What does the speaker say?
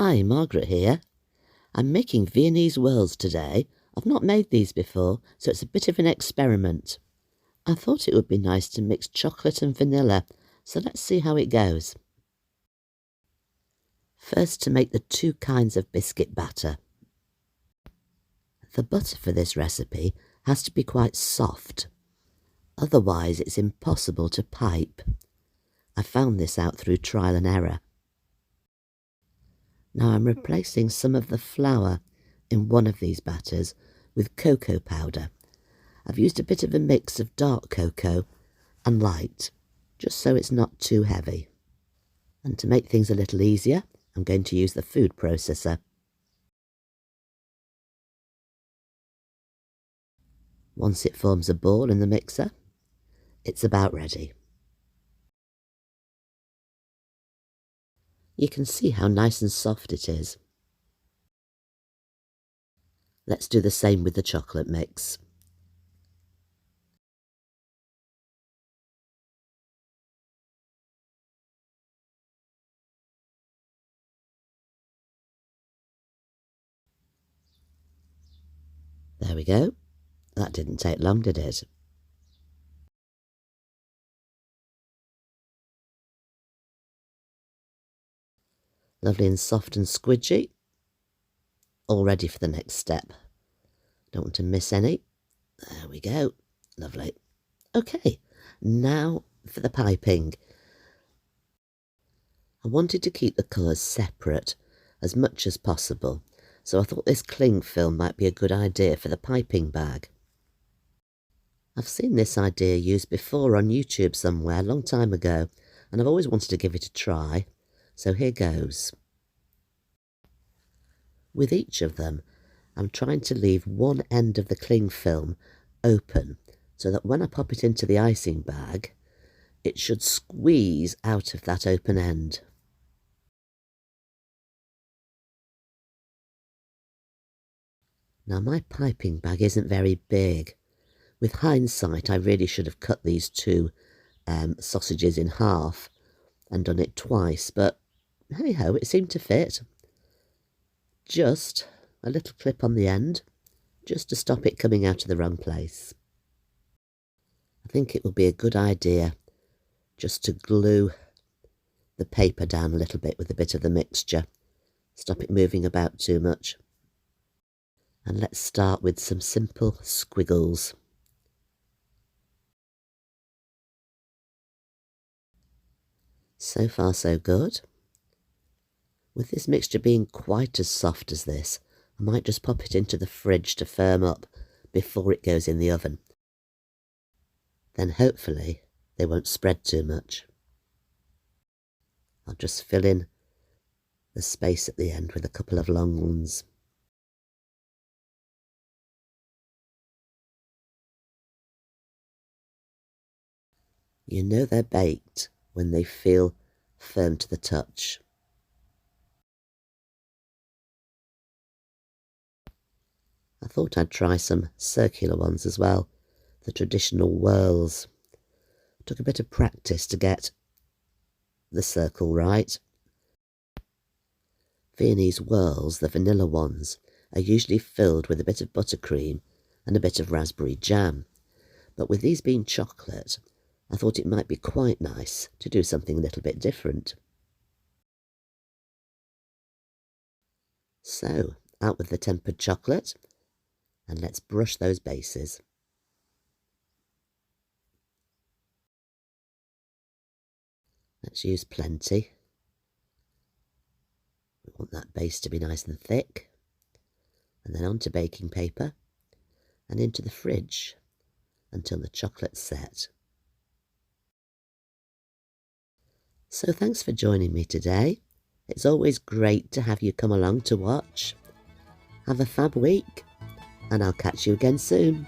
Hi, Margaret here. I'm making Viennese Whirls today. I've not made these before, so it's a bit of an experiment. I thought it would be nice to mix chocolate and vanilla, so let's see how it goes. First, to make the two kinds of biscuit batter. The butter for this recipe has to be quite soft, otherwise it's impossible to pipe. I found this out through trial and error. Now I'm replacing some of the flour in one of these batters with cocoa powder. I've used a bit of a mix of dark cocoa and light, just so it's not too heavy. And to make things a little easier, I'm going to use the food processor. Once it forms a ball in the mixer, it's about ready. You can see how nice and soft it is. Let's do the same with the chocolate mix. There we go. That didn't take long, did it? Lovely and soft and squidgy. All ready for the next step. Don't want to miss any. There we go. Lovely. Okay, now for the piping. I wanted to keep the colours separate as much as possible, so I thought this cling film might be a good idea for the piping bag. I've seen this idea used before on YouTube somewhere a long time ago, and I've always wanted to give it a try, so here goes. With each of them, I'm trying to leave one end of the cling film open, so that when I pop it into the icing bag, it should squeeze out of that open end. Now my piping bag isn't very big. With hindsight, I really should have cut these two sausages in half and done it twice, but hey ho, it seemed to fit. Just a little clip on the end, just to stop it coming out of the wrong place. I think it will be a good idea just to glue the paper down a little bit with a bit of the mixture. Stop it moving about too much. And let's start with some simple squiggles. So far so good. With this mixture being quite as soft as this, I might just pop it into the fridge to firm up before it goes in the oven. Then hopefully they won't spread too much. I'll just fill in the space at the end with a couple of long ones. You know they're baked when they feel firm to the touch. I thought I'd try some circular ones as well, the traditional whirls. Took a bit of practice to get the circle right. Viennese Whirls, the vanilla ones, are usually filled with a bit of buttercream and a bit of raspberry jam. But with these being chocolate, I thought it might be quite nice to do something a little bit different. So, out with the tempered chocolate, and let's brush those bases. Let's use plenty. We want that base to be nice and thick. And then onto baking paper and into the fridge until the chocolate's set. So thanks for joining me today. It's always great to have you come along to watch. Have a fab week, and I'll catch you again soon.